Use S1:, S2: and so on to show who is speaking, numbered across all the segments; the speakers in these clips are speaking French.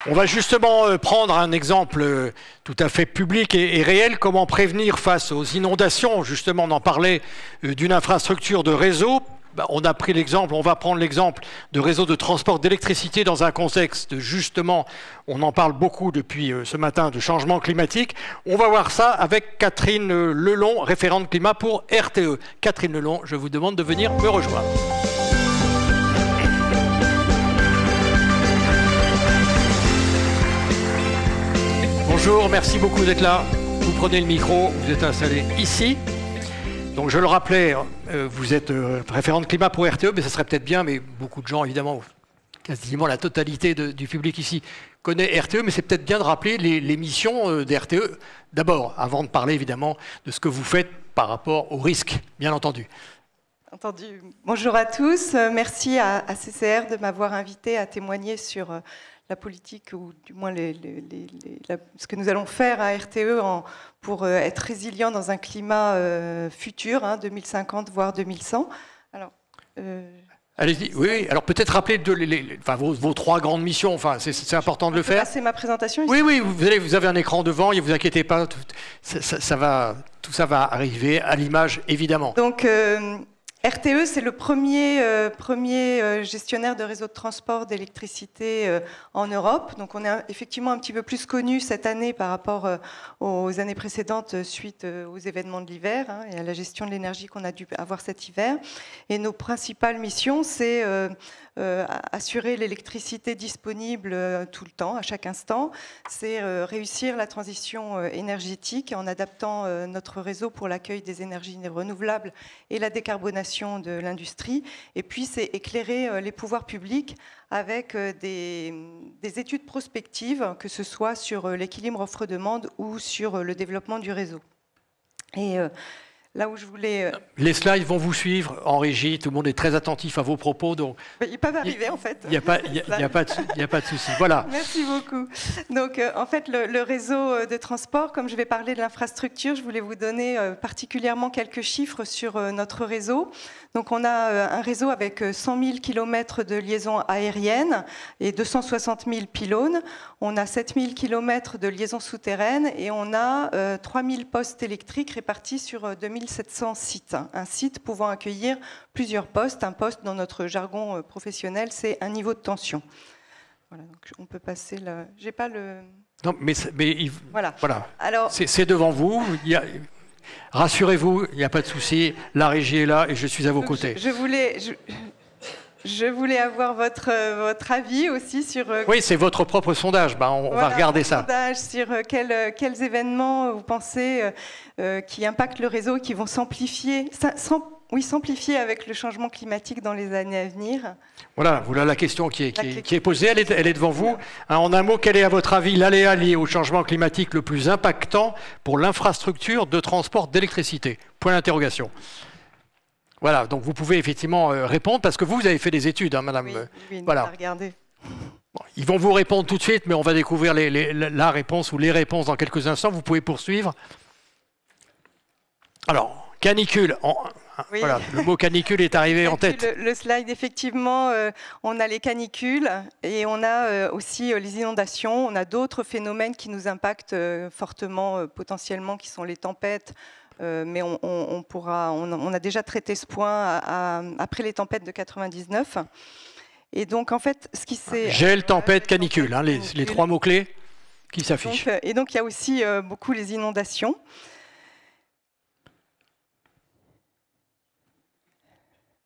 S1: On va justement prendre un exemple tout à fait public et réel, comment prévenir face aux inondations. Justement, on en parlait d'une infrastructure de réseau. On a pris l'exemple, on va prendre l'exemple de réseaux de transport d'électricité dans un contexte, justement, on en parle beaucoup depuis ce matin, de changement climatique. On va voir ça avec Catherine Lelon, référente climat pour RTE. Catherine Lelon, je vous demande de venir me rejoindre. Bonjour, merci beaucoup d'être là. Vous prenez le micro, vous êtes installé ici. Donc je le rappelais, vous êtes référente climat pour RTE, mais ça serait peut-être bien, mais beaucoup de gens, évidemment, quasiment la totalité du public ici connaît RTE, mais c'est peut-être bien de rappeler les missions d'RTE. D'abord, avant de parler évidemment de ce que vous faites par rapport aux risques, bien entendu.
S2: Entendu. Bonjour à tous, merci à CCR de m'avoir invité à témoigner sur la politique, ou du moins ce que nous allons faire à RTE pour être résilient dans un climat futur, 2050 voire 2100. Alors,
S1: allez-y, oui, alors peut-être rappeler vos trois grandes missions, enfin, c'est important de le faire.
S2: C'est ma présentation ici.
S1: Oui, oui, vous avez un écran devant, ne vous inquiétez pas, tout ça va arriver à l'image, évidemment.
S2: Donc, RTE, c'est le premier gestionnaire de réseau de transport d'électricité en Europe. Donc on est effectivement un petit peu plus connu cette année par rapport aux années précédentes suite aux événements de l'hiver et à la gestion de l'énergie qu'on a dû avoir cet hiver. Et nos principales missions, c'est assurer l'électricité disponible tout le temps, à chaque instant. C'est réussir la transition énergétique en adaptant notre réseau pour l'accueil des énergies renouvelables et la décarbonation de l'industrie. Et puis, c'est éclairer les pouvoirs publics avec des études prospectives, que ce soit sur l'équilibre offre-demande ou sur le développement du réseau. Et là où je voulais...
S1: Les slides vont vous suivre en régie, tout le monde est très attentif à vos propos. Donc
S2: ils peuvent arriver en fait.
S1: Il n'y a pas de souci. Voilà.
S2: Merci beaucoup. Donc en fait, le réseau de transport, comme je vais parler de l'infrastructure, je voulais vous donner particulièrement quelques chiffres sur notre réseau. Donc on a un réseau avec 100 000 km de liaisons aériennes et 260 000 pylônes. On a 7 000 km de liaisons souterraines et on a 3 000 postes électriques répartis sur 2700 sites. Un site pouvant accueillir plusieurs postes. Un poste, dans notre jargon professionnel, c'est un niveau de tension. Voilà, donc on peut passer là. J'ai pas le...
S1: Non, mais
S2: voilà.
S1: Alors, c'est devant vous. Rassurez-vous, il n'y a pas de souci. La régie est là et je suis à vos côtés.
S2: Je voulais avoir votre avis aussi sur...
S1: Oui, c'est votre propre sondage. On va regarder ça.
S2: Sondage sur quels événements vous pensez qui impactent le réseau, qui vont s'amplifier avec le changement climatique dans les années à venir. Voilà
S1: la question qui est posée, elle est devant vous. En un mot, quel est à votre avis l'aléa lié au changement climatique le plus impactant pour l'infrastructure de transport d'électricité? Point d'interrogation. Voilà, donc vous pouvez effectivement répondre, parce que vous avez fait des études, madame.
S2: Oui,
S1: voilà.
S2: Regardez.
S1: Bon, ils vont vous répondre tout de suite, mais on va découvrir la réponse ou les réponses dans quelques instants. Vous pouvez poursuivre. Alors, canicule.
S2: Oui.
S1: Voilà, le mot canicule est arrivé en tête.
S2: Le slide, effectivement, on a les canicules et on a aussi les inondations. On a d'autres phénomènes qui nous impactent fortement, potentiellement, qui sont les tempêtes. Mais on a déjà traité ce point après les tempêtes de 99. Et donc, en fait, ce qui s'est...
S1: Gel, tempête, canicule, les trois mots-clés qui s'affichent.
S2: Et donc, il y a aussi beaucoup les inondations.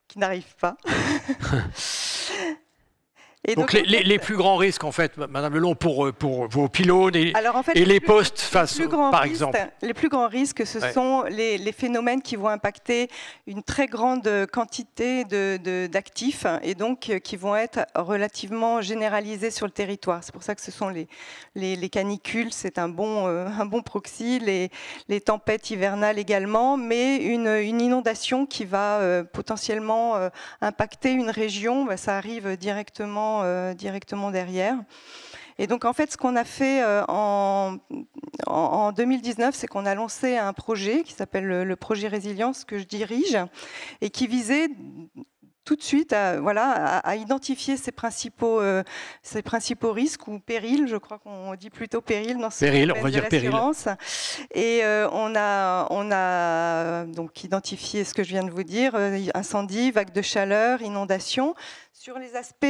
S2: Qui n'arrivent pas.
S1: Et donc les plus grands risques, en fait, Madame Lelon, pour vos pylônes et les postes par exemple.
S2: Les plus grands risques, ce sont les phénomènes qui vont impacter une très grande quantité d'actifs et donc qui vont être relativement généralisés sur le territoire. C'est pour ça que ce sont les canicules, c'est un bon proxy, les tempêtes hivernales également, mais une inondation qui va potentiellement impacter une région, ça arrive directement derrière. Et donc, en fait, ce qu'on a fait en 2019, c'est qu'on a lancé un projet qui s'appelle le projet Résilience, que je dirige, et qui visait tout de suite à identifier ces principaux risques ou périls. Je crois qu'on dit plutôt périls dans ce
S1: péril, on va dire péril.
S2: Et on a donc identifié ce que je viens de vous dire, incendie, vagues de chaleur, inondations. Sur les aspects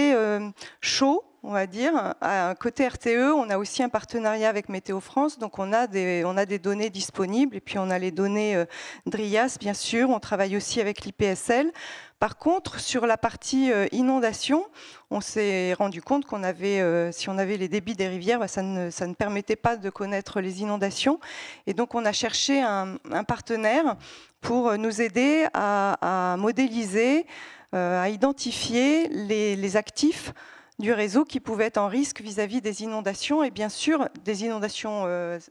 S2: chauds, on va dire, côté RTE, on a aussi un partenariat avec Météo France, donc on a des données disponibles, et puis on a les données DRIAS, bien sûr, on travaille aussi avec l'IPSL. Par contre, sur la partie inondation, on s'est rendu compte qu'on avait, si on avait les débits des rivières, ça ne permettait pas de connaître les inondations. Et donc, on a cherché un partenaire pour nous aider à modéliser, à identifier les actifs du réseau qui pouvaient être en risque vis-à-vis des inondations. Et bien sûr, des inondations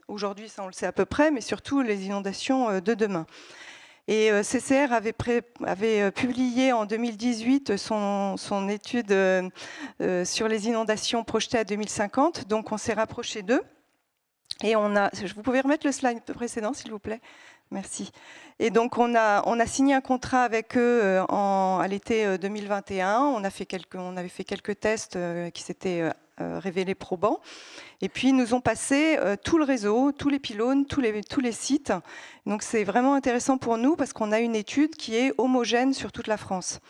S2: aujourd'hui, ça on le sait à peu près, mais surtout les inondations de demain. Et CCR avait publié en 2018 son étude sur les inondations projetées à 2050. Donc on s'est rapproché d'eux. Et vous pouvez remettre le slide précédent, s'il vous plaît. Merci. Et donc on a signé un contrat avec eux à l'été 2021. On avait fait quelques tests qui s'étaient révélés probants. Et puis ils nous ont passé tout le réseau, tous les pylônes, tous les sites. Donc c'est vraiment intéressant pour nous parce qu'on a une étude qui est homogène sur toute la France.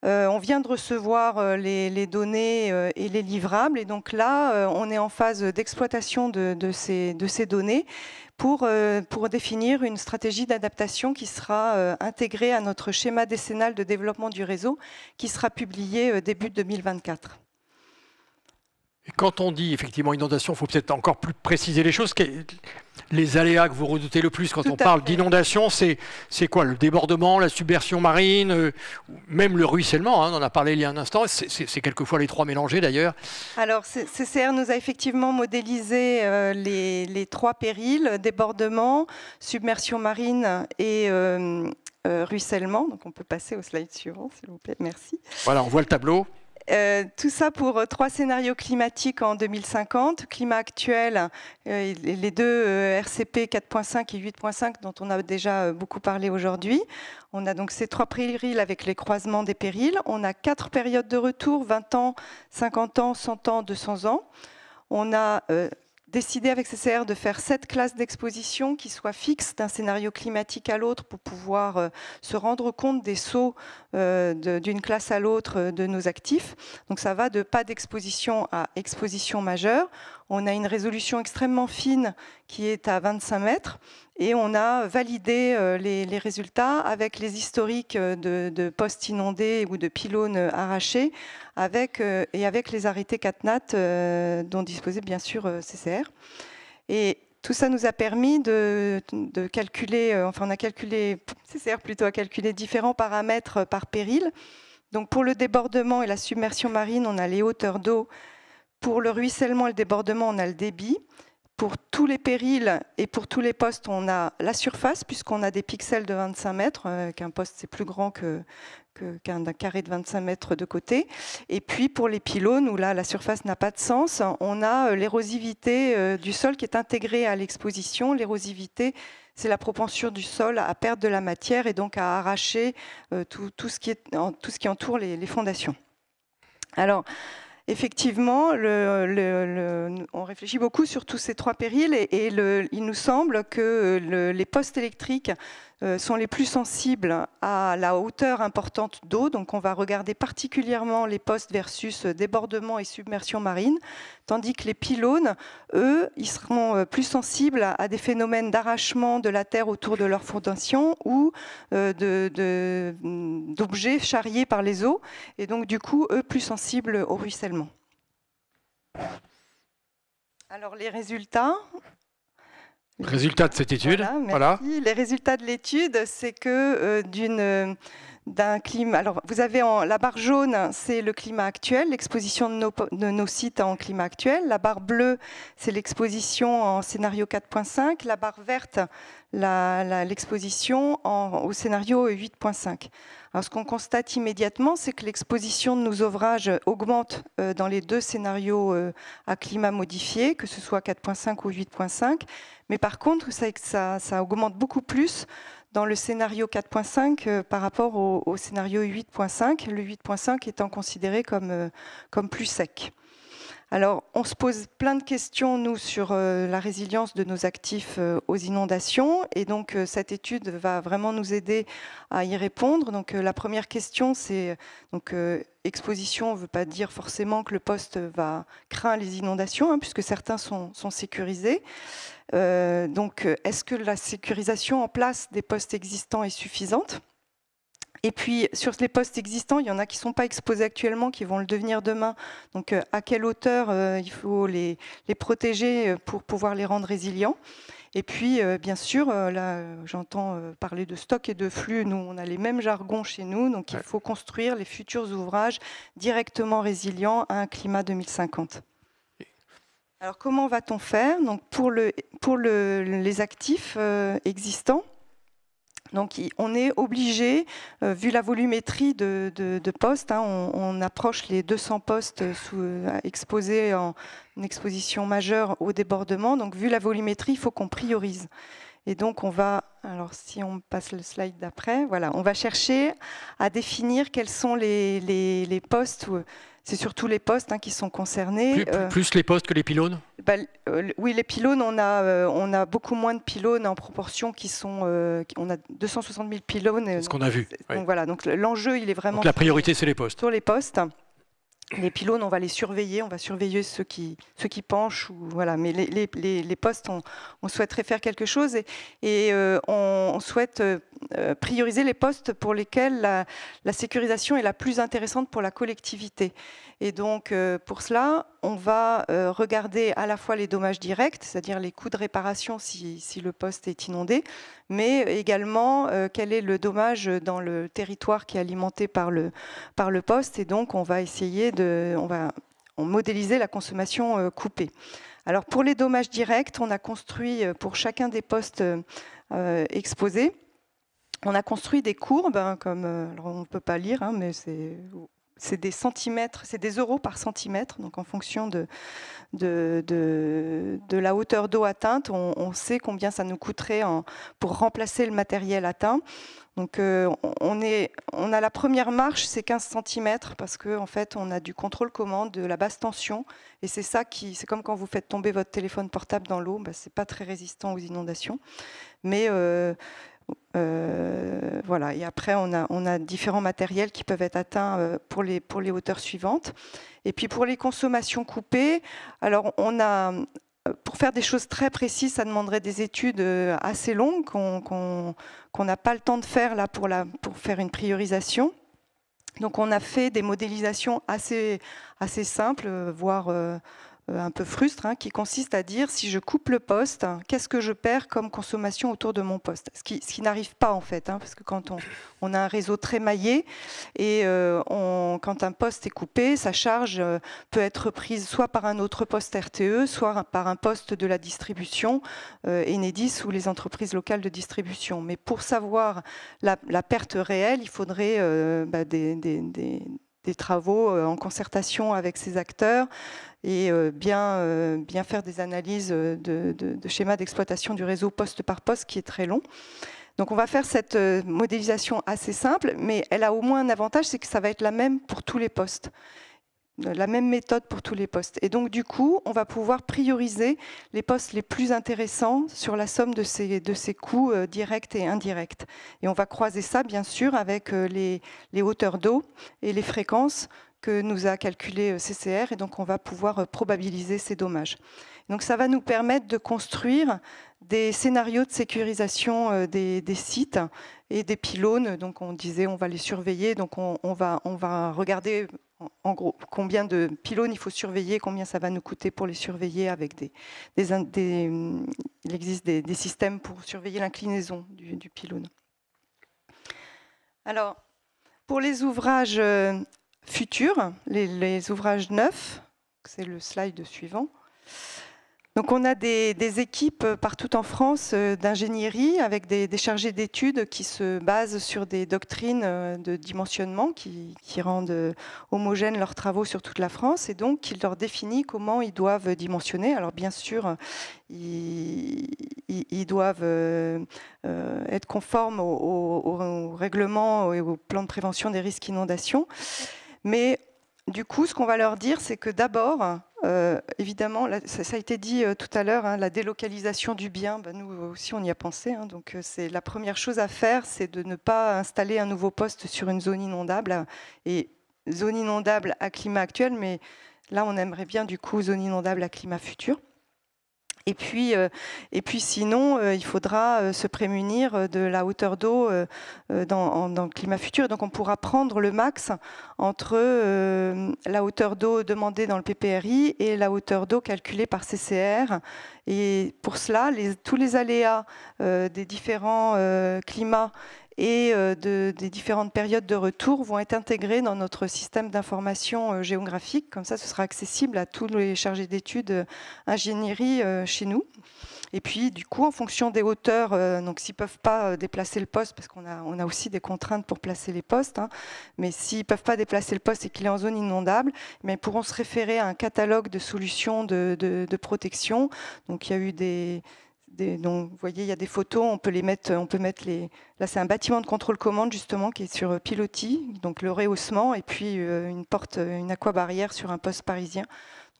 S2: On vient de recevoir les données et les livrables. Et donc là, on est en phase d'exploitation de ces données pour définir une stratégie d'adaptation qui sera intégrée à notre schéma décennal de développement du réseau qui sera publié début 2024.
S1: Et quand on dit effectivement inondation, il faut peut-être encore plus préciser les choses. Les aléas que vous redoutez le plus quand on parle d'inondation, c'est quoi? Le débordement, la submersion marine, même le ruissellement, on en a parlé il y a un instant, c'est quelquefois les trois mélangés d'ailleurs.
S2: Alors CCR nous a effectivement modélisé les trois périls, débordement, submersion marine et ruissellement. Donc on peut passer au slide suivant, s'il vous plaît, merci.
S1: Voilà, on voit le tableau.
S2: Tout ça pour 3 scénarios climatiques en 2050. Climat actuel, les deux RCP 4.5 et 8.5 dont on a déjà beaucoup parlé aujourd'hui. On a donc ces 3 périls avec les croisements des périls. On a 4 périodes de retour, 20 ans, 50 ans, 100 ans, 200 ans. On a décidé avec CCR de faire 7 classes d'exposition qui soient fixes d'un scénario climatique à l'autre pour pouvoir se rendre compte des sauts d'une classe à l'autre de nos actifs. Donc ça va de pas d'exposition à exposition majeure. On a une résolution extrêmement fine qui est à 25 mètres et on a validé les résultats avec les historiques de postes inondés ou de pylônes arrachés avec les arrêtés CatNat dont disposait bien sûr CCR. Et tout ça nous a permis de calculer, on a calculé, CCR plutôt a calculé différents paramètres par péril. Donc pour le débordement et la submersion marine, on a les hauteurs d'eau. Pour le ruissellement et le débordement, on a le débit. Pour tous les périls et pour tous les postes, on a la surface, puisqu'on a des pixels de 25 mètres, qu'un poste c'est plus grand qu'un carré de 25 mètres de côté. Et puis pour les pylônes, où là la surface n'a pas de sens, on a l'érosivité du sol qui est intégrée à l'exposition. L'érosivité, c'est la propension du sol à perdre de la matière et donc à arracher tout ce qui entoure les fondations. Alors, effectivement, on réfléchit beaucoup sur tous ces 3 périls et il nous semble que les postes électriques sont les plus sensibles à la hauteur importante d'eau. Donc on va regarder particulièrement les postes versus débordement et submersion marine, tandis que les pylônes, eux, ils seront plus sensibles à des phénomènes d'arrachement de la terre autour de leur fondation ou d'objets charriés par les eaux, et donc du coup, eux, plus sensibles au ruissellement. Alors les résultats...
S1: Résultat de cette étude.
S2: Voilà. Les résultats de l'étude, c'est que d'un climat. Alors, vous avez la barre jaune, c'est le climat actuel, l'exposition de nos sites en climat actuel. La barre bleue, c'est l'exposition en scénario 4.5. La barre verte, l'exposition au scénario 8.5. Alors, ce qu'on constate immédiatement, c'est que l'exposition de nos ouvrages augmente dans les 2 scénarios à climat modifié, que ce soit 4.5 ou 8.5. Mais par contre, ça augmente beaucoup plus dans le scénario 4.5 par rapport au scénario 8.5, le 8.5 étant considéré comme plus sec. Alors, on se pose plein de questions, nous, sur la résilience de nos actifs aux inondations. Et donc, cette étude va vraiment nous aider à y répondre. Donc, la première question, c'est exposition ne veut pas dire forcément que le poste craint les inondations, hein, puisque certains sont sécurisés. Donc, est-ce que la sécurisation en place des postes existants est suffisante ? Et puis, sur les postes existants, il y en a qui ne sont pas exposés actuellement, qui vont le devenir demain. Donc, à quelle hauteur il faut les protéger pour pouvoir les rendre résilients? Et puis, bien sûr, là, j'entends parler de stock et de flux. Nous, on a les mêmes jargons chez nous. Donc, il faut construire les futurs ouvrages directement résilients à un climat 2050. Alors, comment va-t-on faire? Donc, pour les actifs existants, donc, on est obligé, vu la volumétrie de postes, hein, on approche les 200 postes exposés en exposition majeure au débordement. Donc, vu la volumétrie, il faut qu'on priorise. Et donc, on va, alors si on passe le slide d'après, voilà, on va chercher à définir quels sont les postes. C'est surtout les postes qui sont concernés.
S1: Plus les postes que les pylônes?
S2: Oui, les pylônes, on a beaucoup moins de pylônes en proportion qui sont... on a 260 000 pylônes.
S1: C'est ce qu'on a vu.
S2: Donc, voilà, donc l'enjeu, il est vraiment...
S1: Donc la priorité, c'est les postes.
S2: Sur les postes. Les pylônes, on va les surveiller, on va surveiller ceux qui penchent. Voilà. Mais les postes, on souhaiterait faire quelque chose et on souhaite prioriser les postes pour lesquels la sécurisation est la plus intéressante pour la collectivité. Et donc, pour cela, on va regarder à la fois les dommages directs, c'est-à-dire les coûts de réparation si le poste est inondé, mais également quel est le dommage dans le territoire qui est alimenté par le poste. Et donc, on va essayer on modéliser la consommation coupée. Alors, pour les dommages directs, on a construit pour chacun des postes exposés, on a construit des courbes, comme alors on ne peut pas lire, hein, mais c'est des centimètres, c'est des euros par centimètre. Donc en fonction de la hauteur d'eau atteinte, on sait combien ça nous coûterait pour remplacer le matériel atteint. Donc on a la première marche, c'est 15 cm, parce qu'en fait on a du contrôle-commande, de la basse tension. Et c'est ça c'est comme quand vous faites tomber votre téléphone portable dans l'eau, c'est pas très résistant aux inondations. Mais voilà. Et après, on a différents matériels qui peuvent être atteints pour les hauteurs suivantes. Et puis pour les consommations coupées, alors pour faire des choses très précises, ça demanderait des études assez longues qu'on n'a pas le temps de faire là pour faire une priorisation. Donc on a fait des modélisations assez simples, voire un peu frustre, qui consiste à dire si je coupe le poste, qu'est-ce que je perds comme consommation autour de mon poste? Ce qui n'arrive pas en fait, parce que quand on a un réseau très maillé et quand un poste est coupé, sa charge peut être prise soit par un autre poste RTE, soit par un poste de la distribution, Enedis ou les entreprises locales de distribution. Mais pour savoir la perte réelle, il faudrait des travaux en concertation avec ces acteurs et bien faire des analyses de schémas d'exploitation du réseau poste par poste qui est très long. Donc on va faire cette modélisation assez simple, mais elle a au moins un avantage, c'est que ça va être la même pour tous les postes. La même méthode pour tous les postes. Et donc, du coup, on va pouvoir prioriser les postes les plus intéressants sur la somme de ces coûts directs et indirects. Et on va croiser ça, bien sûr, avec les hauteurs d'eau et les fréquences que nous a calculé CCR. Et donc, on va pouvoir probabiliser ces dommages. Donc, ça va nous permettre de construire des scénarios de sécurisation des sites et des pylônes. Donc, on disait, on va les surveiller. Donc, on va regarder... En gros, combien de pylônes il faut surveiller, combien ça va nous coûter pour les surveiller avec il existe des systèmes pour surveiller l'inclinaison du pylône. Alors, pour les ouvrages futurs, les ouvrages neufs, c'est le slide suivant, Donc on a des équipes partout en France d'ingénierie avec des chargés d'études qui se basent sur des doctrines de dimensionnement qui rendent homogènes leurs travaux sur toute la France et donc qui leur définit comment ils doivent dimensionner. Alors bien sûr, ils doivent être conformes au règlement et au plan de prévention des risques inondations. Mais du coup, ce qu'on va leur dire, c'est que d'abord, évidemment, ça a été dit tout à l'heure, hein, la délocalisation du bien, nous aussi on y a pensé. Hein, donc c'est la première chose à faire, c'est de ne pas installer un nouveau poste sur une zone inondable. Et zone inondable à climat actuel, mais là on aimerait bien du coup zone inondable à climat futur. Et puis sinon, il faudra se prémunir de la hauteur d'eau dans le climat futur. Donc on pourra prendre le max entre la hauteur d'eau demandée dans le PPRI et la hauteur d'eau calculée par CCR. Et pour cela, tous les aléas des différents climats et des différentes périodes de retour vont être intégrées dans notre système d'information géographique. Comme ça, ce sera accessible à tous les chargés d'études ingénierie chez nous. Et puis, du coup, en fonction des hauteurs, donc s'ils ne peuvent pas déplacer le poste, parce qu'on a aussi des contraintes pour placer les postes, hein, mais s'ils ne peuvent pas déplacer le poste et qu'il est en zone inondable, mais ils pourront se référer à un catalogue de solutions de protection. Donc, il y a eu donc, vous voyez, il y a des photos, on peut mettre Là, c'est un bâtiment de contrôle-commande, justement, qui est sur pilotis, donc le rehaussement, et puis une aquabarrière sur un poste parisien.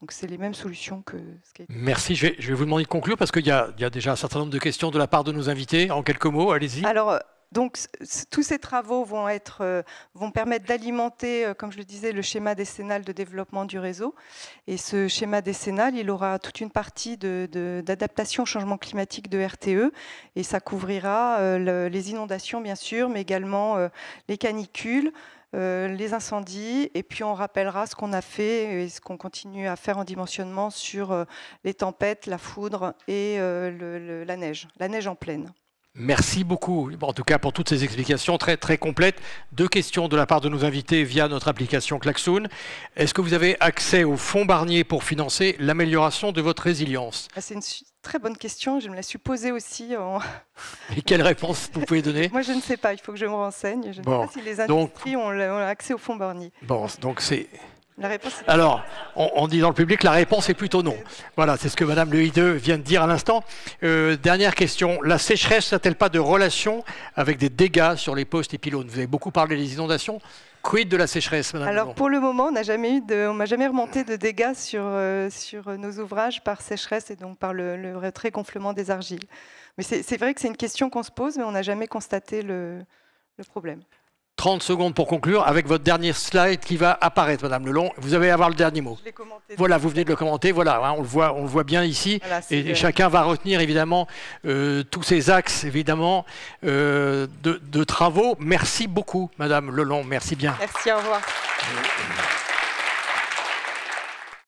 S2: Donc, c'est les mêmes solutions que ce qui a été...
S1: Merci. Je vais vous demander de conclure, parce qu'il y a déjà un certain nombre de questions de la part de nos invités. En quelques mots, allez-y.
S2: Alors, donc, tous ces travaux vont permettre d'alimenter, comme je le disais, le schéma décennal de développement du réseau. Et ce schéma décennal, il aura toute une partie d'adaptation au changement climatique de RTE. Et ça couvrira les inondations, bien sûr, mais également les canicules, les incendies. Et puis, on rappellera ce qu'on a fait et ce qu'on continue à faire en dimensionnement sur les tempêtes, la foudre et la neige en plaine.
S1: Merci beaucoup, en tout cas pour toutes ces explications très, très complètes. 2 questions de la part de nos invités via notre application Klaxoon. Est-ce que vous avez accès au fonds Barnier pour financer l'amélioration de votre résilience?
S2: C'est une très bonne question, je me la suis posée aussi.
S1: Et quelle réponse vous pouvez donner?
S2: Moi je ne sais pas, il faut que je me renseigne. Je ne sais pas si les industries ont accès au fonds Barnier.
S1: Bon, donc c'est...
S2: La réponse est...
S1: Alors, on dit dans le public, la réponse est plutôt non. Voilà, c'est ce que Madame Le Hideux vient de dire à l'instant. Dernière question, la sécheresse n'a-t-elle pas de relation avec des dégâts sur les postes et pylônes? Vous avez beaucoup parlé des inondations. Quid de la sécheresse, Madame?
S2: Alors, pour le moment, on m'a jamais remonté de dégâts sur nos ouvrages par sécheresse et donc par le retrait gonflement des argiles. Mais c'est vrai que c'est une question qu'on se pose, mais on n'a jamais constaté le problème.
S1: 30 secondes pour conclure avec votre dernier slide qui va apparaître, Madame Lelong. Vous allez avoir le dernier mot. Voilà, vous venez de le commenter. Voilà, hein, on le voit bien ici. Voilà, et chacun va retenir évidemment tous ces axes évidemment de travaux. Merci beaucoup, Madame Lelong. Merci bien.
S2: Merci, au revoir.